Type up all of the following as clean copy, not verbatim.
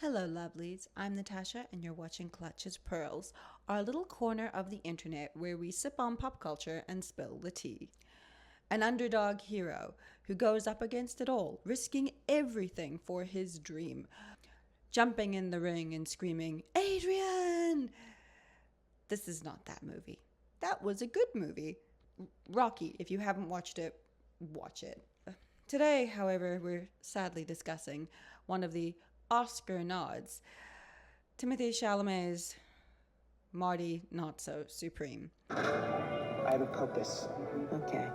Hello, lovelies. I'm Natasha, and you're watching Clutch as Pearls, our little corner of the internet where we sip on pop culture and spill the tea. An underdog hero who goes up against it all, risking everything for his dream, jumping in the ring and screaming, Adrian! This is not that movie. That was a good movie. Rocky, if you haven't watched it, watch it. Today, however, we're sadly discussing one of the Oscar nods, Timothée Chalamet's Marty Not So Supreme. I have a purpose. Okay.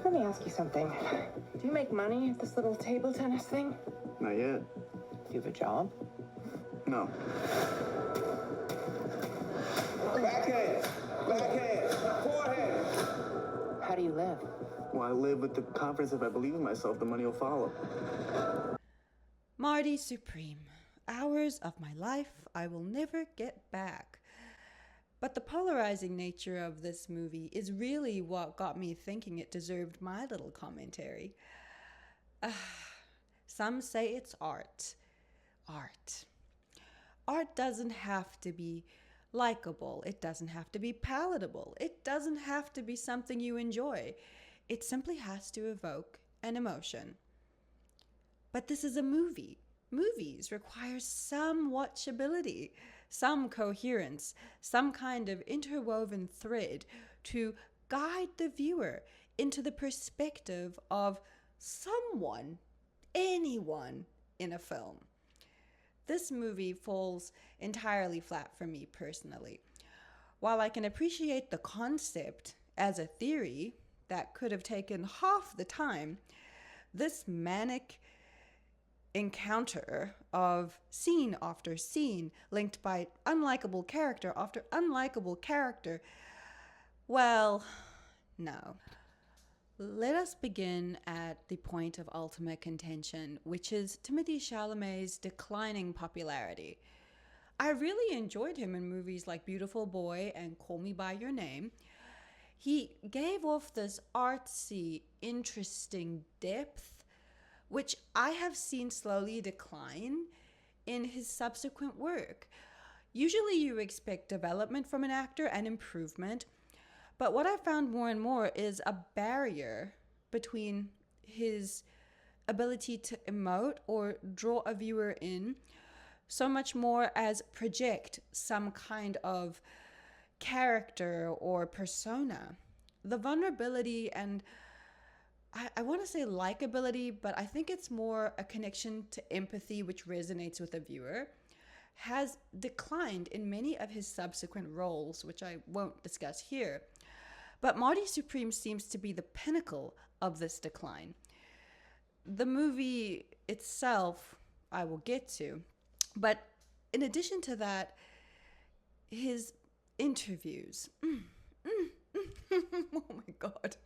Let me ask you something. Do you make money at this little table tennis thing? Not yet. Do you have a job? No. Backhand! Backhand! Forehead! How do you live? Well, I live with the confidence if I believe in myself, the money will follow. Marty Supreme. Hours of my life I will never get back. But the polarizing nature of this movie is really what got me thinking it deserved my little commentary. Some say it's art. Art. Art doesn't have to be likable. It doesn't have to be palatable. It doesn't have to be something you enjoy. It simply has to evoke an emotion. But this is a movie. Movies require some watchability, some coherence, some kind of interwoven thread to guide the viewer into the perspective of someone, anyone in a film. This movie falls entirely flat for me personally. While I can appreciate the concept as a theory that could have taken half the time, this manic encounter of scene after scene linked by unlikable character after unlikable character, well, no. Let us begin at the point of ultimate contention, which is Timothée Chalamet's declining popularity. I really enjoyed him in movies like Beautiful Boy and Call Me By Your Name. He gave off this artsy, interesting depth, which I have seen slowly decline in his subsequent work. Usually you expect development from an actor and improvement, but what I found more and more is a barrier between his ability to emote or draw a viewer in, so much more as project some kind of character or persona. The vulnerability and I want to say likability, but I think it's more a connection to empathy which resonates with the viewer, has declined in many of his subsequent roles, which I won't discuss here. But Marty Supreme seems to be the pinnacle of this decline. The movie itself, I will get to, but in addition to that, his interviews. Oh my God.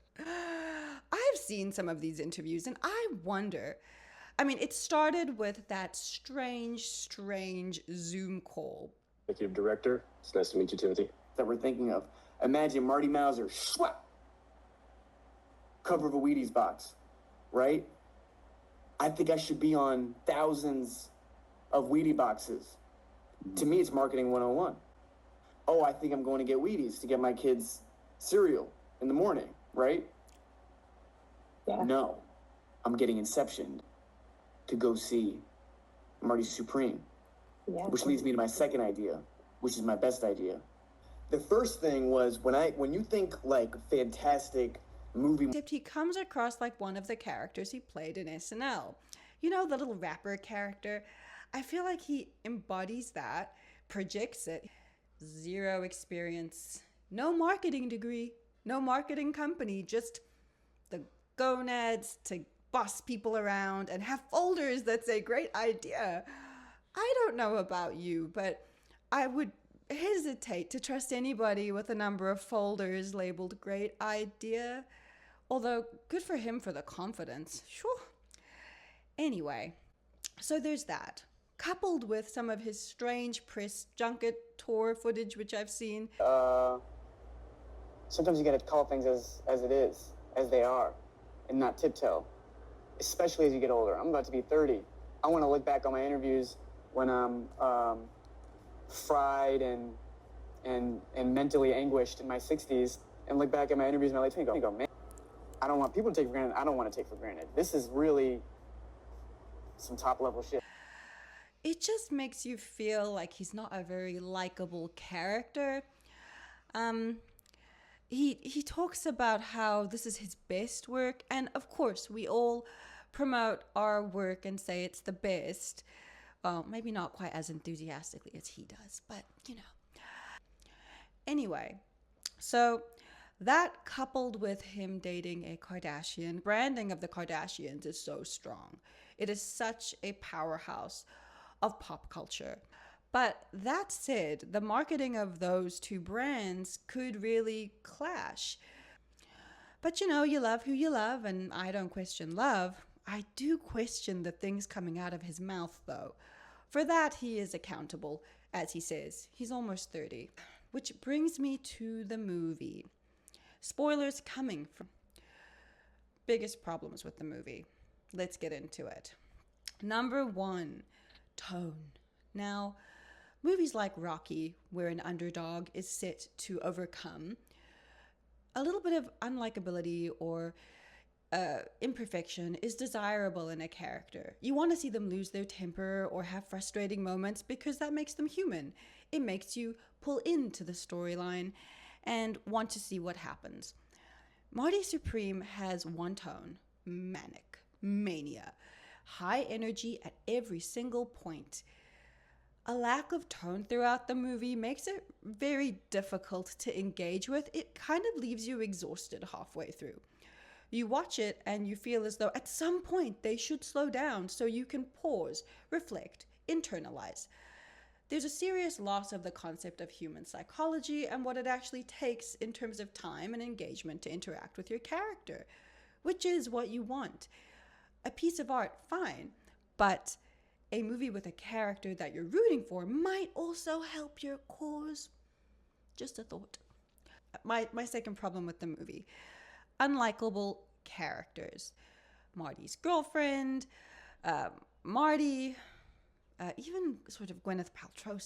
I've seen some of these interviews and I wonder, it started with that strange Zoom call. Executive Director, it's nice to meet you, Timothy. That we're thinking of. Imagine Marty Mauser, swap! Cover of a Wheaties box, right? I think I should be on thousands of Wheatie boxes. To me, it's marketing 101. Oh, I think I'm going to get Wheaties to get my kids cereal in the morning, right? Yeah. No, I'm getting Inception to go see Marty Supreme, Yeah. which leads me to my second idea, which is my best idea. The first thing was when you think like fantastic movie. Except he comes across like one of the characters he played in SNL. You know, the little rapper character? I feel like he embodies that, projects it. Zero experience, no marketing degree, no marketing company, just the gonads to boss people around and have folders that say great idea. I don't know about you, but I would hesitate to trust anybody with a number of folders labeled great idea. Although good for him for the confidence. Sure. Anyway, so there's that. Coupled with some of his strange press junket tour footage, which I've seen. Sometimes you gotta call things as it is, as they are, and not tiptoe. Especially as you get older. I'm about to be 30. I want to look back on my interviews when I'm fried and mentally anguished in my 60s and look back at my interviews in my late 20s and go, man, I don't want people to take for granted. I don't want to take for granted. This is really some top level shit. It just makes you feel like he's not a very likable character. Um, he talks about how this is his best work, and of course we all promote our work and say it's the best. Well, maybe not quite as enthusiastically as he does, but you know. Anyway, so that coupled with him dating a Kardashian, branding of the Kardashians is so strong. It is such a powerhouse of pop culture. But that said, the marketing of those two brands could really clash. But you know, you love who you love, and I don't question love. I do question the things coming out of his mouth, though. For that, he is accountable, as he says. He's almost 30. Which brings me to the movie. Spoilers coming from biggest problems with the movie. Let's get into it. Number 1, tone. Now, movies like Rocky, where an underdog is set to overcome, a little bit of unlikability or imperfection is desirable in a character. You want to see them lose their temper or have frustrating moments because that makes them human. It makes you pull into the storyline and want to see what happens. Marty Supreme has one tone: manic, mania, high energy at every single point. A lack of tone throughout the movie makes it very difficult to engage with. It kind of leaves you exhausted halfway through. You watch it and you feel as though at some point they should slow down so you can pause, reflect, internalize. There's a serious loss of the concept of human psychology and what it actually takes in terms of time and engagement to interact with your character, which is what you want. A piece of art, fine, but a movie with a character that you're rooting for might also help your cause. Just a thought. My second problem with the movie: unlikable characters. Marty's girlfriend, Marty, even sort of Gwyneth Paltrow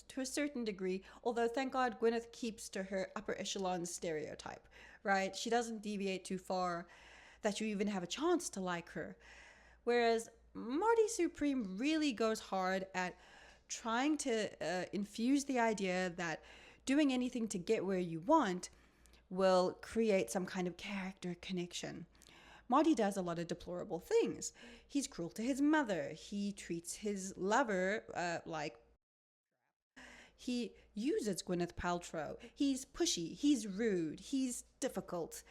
to a certain degree, although thank God Gwyneth keeps to her upper echelon stereotype, right? She doesn't deviate too far that you even have a chance to like her. Whereas Marty Supreme really goes hard at trying to infuse the idea that doing anything to get where you want will create some kind of character connection. Marty does a lot of deplorable things. He's cruel to his mother. He treats his lover like... He uses Gwyneth Paltrow. He's pushy. He's rude. He's difficult.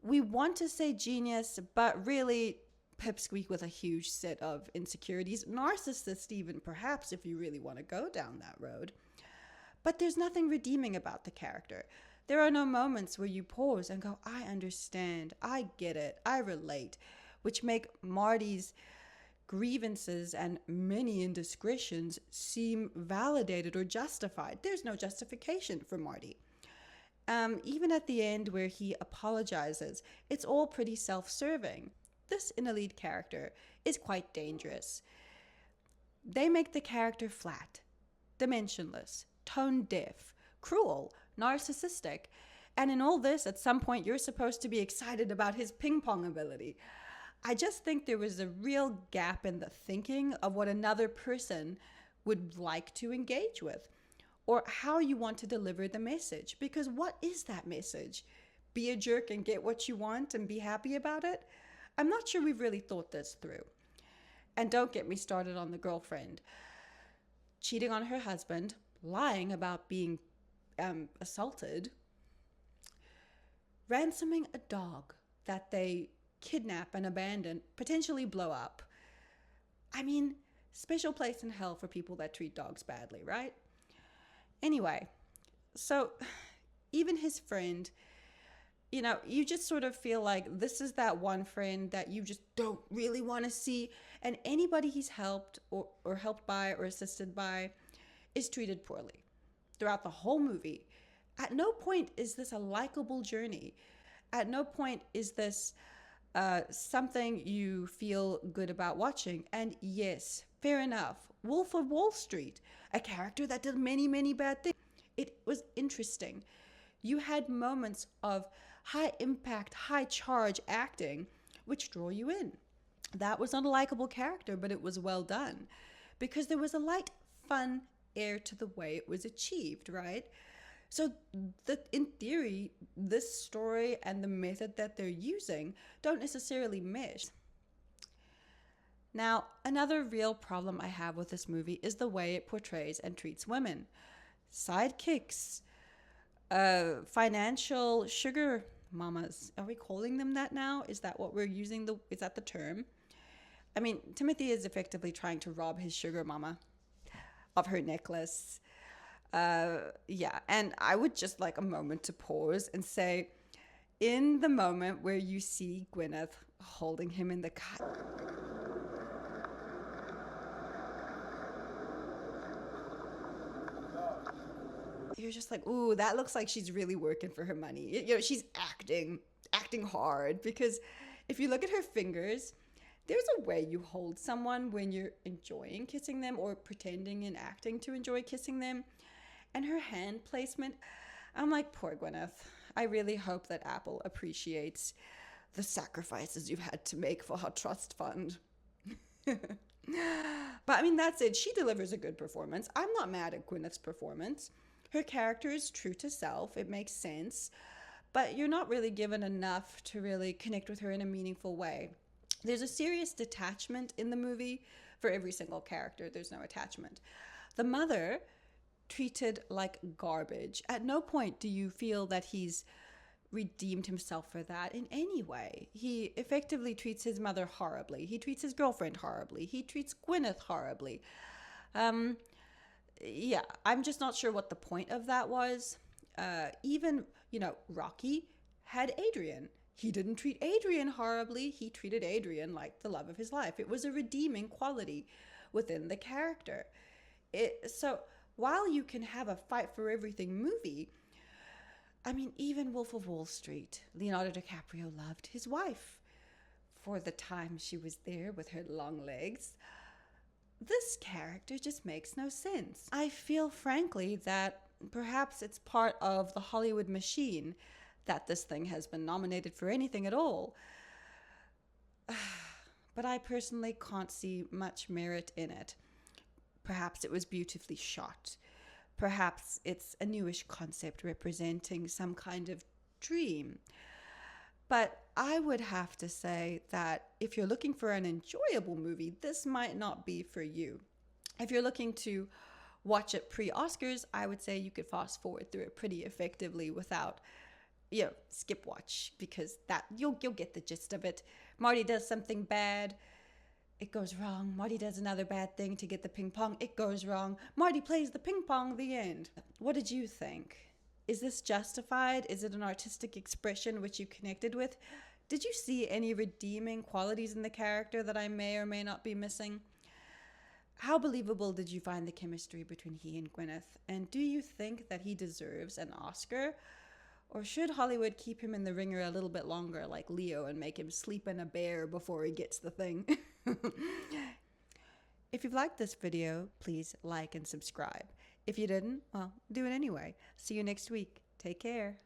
We want to say genius, but really pipsqueak with a huge set of insecurities. Narcissist even, perhaps, if you really want to go down that road. But there's nothing redeeming about the character. There are no moments where you pause and go, I understand, I get it, I relate, which make Marty's grievances and many indiscretions seem validated or justified. There's no justification for Marty. Even at the end where he apologizes, it's all pretty self-serving. This in a lead character is quite dangerous. They make the character flat, dimensionless, tone deaf, cruel, narcissistic, and in all this, at some point, you're supposed to be excited about his ping pong ability. I just think there was a real gap in the thinking of what another person would like to engage with, or how you want to deliver the message. Because what is that message? Be a jerk and get what you want and be happy about it? I'm not sure we've really thought this through. And don't get me started on the girlfriend. Cheating on her husband, lying about being assaulted, ransoming a dog that they kidnap and abandon, potentially blow up. I mean, special place in hell for people that treat dogs badly, right? Anyway, so even his friend, you know, you just sort of feel like this is that one friend that you just don't really want to see, and anybody he's helped or helped by or assisted by is treated poorly throughout the whole movie. At no point is this a likable journey. At no point is this something you feel good about watching. And yes, fair enough. Wolf of Wall Street, a character that did many, many bad things. It was interesting. You had moments of high impact, high charge acting, which draw you in. That was not a likable character, but it was well done because there was a light, fun air to the way it was achieved, right? So, in theory, this story and the method that they're using don't necessarily mesh. Now, another real problem I have with this movie is the way it portrays and treats women. Sidekicks, financial sugar mamas. Are we calling them that now? Is that what we're using? Is that the term? I mean, Timothy is effectively trying to rob his sugar mama of her necklace. Yeah, and I would just like a moment to pause and say, in the moment where you see Gwyneth holding him in the car, you're just like, ooh, that looks like she's really working for her money. You know, she's acting hard, because if you look at her fingers, there's a way you hold someone when you're enjoying kissing them or pretending and acting to enjoy kissing them. And her hand placement, I'm like, poor Gwyneth. I really hope that Apple appreciates the sacrifices you've had to make for her trust fund. But I mean, that's it. She delivers a good performance. I'm not mad at Gwyneth's performance. Her character is true to self. It makes sense. But you're not really given enough to really connect with her in a meaningful way. There's a serious detachment in the movie. For every single character, there's no attachment. The mother, treated like garbage. At no point do you feel that he's redeemed himself for that in any way. He effectively treats his mother horribly. He treats his girlfriend horribly. He treats Gwyneth horribly. Yeah, I'm just not sure what the point of that was. Even, Rocky had Adrian. He didn't treat Adrian horribly. He treated Adrian like the love of his life. It was a redeeming quality within the character. So while you can have a fight for everything movie, I mean, even Wolf of Wall Street, Leonardo DiCaprio loved his wife for the time she was there with her long legs. This character just makes no sense. I feel, frankly, that perhaps it's part of the Hollywood machine that this thing has been nominated for anything at all. But I personally can't see much merit in it. Perhaps it was beautifully shot. Perhaps it's a newish concept representing some kind of dream. But I would have to say that if you're looking for an enjoyable movie, this might not be for you. If you're looking to watch it pre-Oscars, I would say you could fast forward through it pretty effectively without, skip watch, because that you'll get the gist of it. Marty does something bad, it goes wrong. Marty does another bad thing to get the ping pong, it goes wrong. Marty plays the ping pong, the end. What did you think? Is this justified? Is it an artistic expression which you connected with? Did you see any redeeming qualities in the character that I may or may not be missing? How believable did you find the chemistry between he and Gwyneth? And do you think that he deserves an Oscar? Or should Hollywood keep him in the ringer a little bit longer, like Leo, and make him sleep in a bear before he gets the thing? If you've liked this video, please like and subscribe. If you didn't, well, do it anyway. See you next week. Take care.